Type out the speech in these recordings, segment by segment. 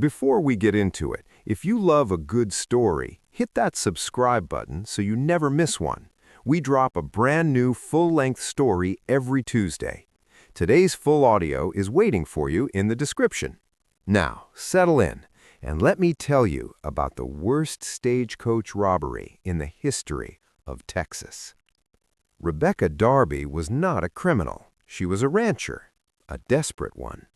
Before we get into it, if you love a good story, hit that subscribe button so you never miss one. We drop a brand new full-length story every Tuesday. Today's full audio is waiting for you in the description. Now, settle in, and let me tell you about the worst stagecoach robbery in the history of Texas. Rebecca Darby was not a criminal. She was a rancher, a desperate one.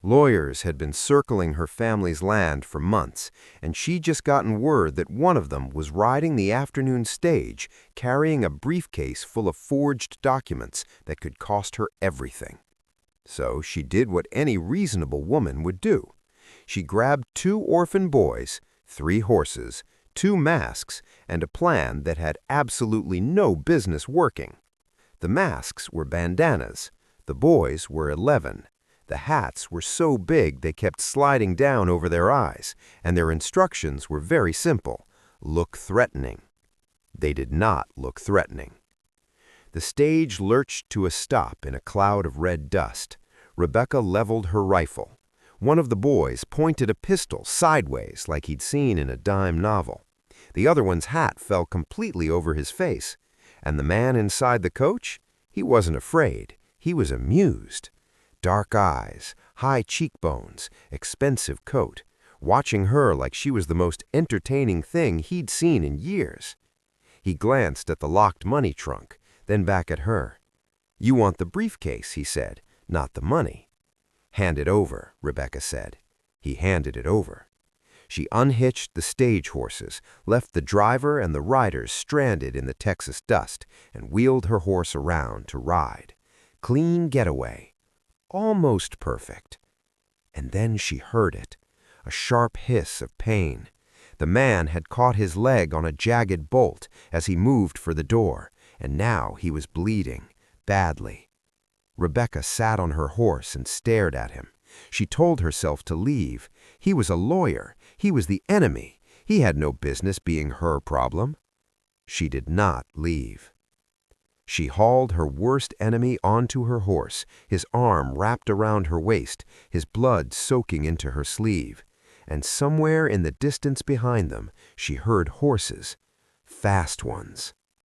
Lawyers had been circling her family's land for months, and she'd just gotten word that one of them was riding the afternoon stage carrying a briefcase full of forged documents that could cost her everything. So she did what any reasonable woman would do. She grabbed 2 orphan boys, 3 horses, 2 masks, and a plan that had absolutely no business working. The masks were bandanas. The boys were 11. The hats were so big they kept sliding down over their eyes, and their instructions were very simple: look threatening. They did not look threatening. The stage lurched to a stop in a cloud of red dust. Rebecca leveled her rifle. One of the boys pointed a pistol sideways like he'd seen in a dime novel. The other one's hat fell completely over his face. And the man inside the coach? He wasn't afraid. He was amused. Dark eyes, high cheekbones, expensive coat, watching her like she was the most entertaining thing he'd seen in years. He glanced at the locked money trunk, then back at her. "You want the briefcase," he said, "not the money." "Hand it over," Rebecca said. He handed it over. She unhitched the stage horses, left the driver and the riders stranded in the Texas dust, and wheeled her horse around to ride. Clean getaway. Almost perfect. And then she heard it, a sharp hiss of pain. The man had caught his leg on a jagged bolt as he moved for the door, and now he was bleeding, badly. Rebecca sat on her horse and stared at him. She told herself to leave. He was a lawyer. He was the enemy. He had no business being her problem. She did not leave. She hauled her worst enemy onto her horse, his arm wrapped around her waist, his blood soaking into her sleeve. And somewhere in the distance behind them, she heard horses, fast ones.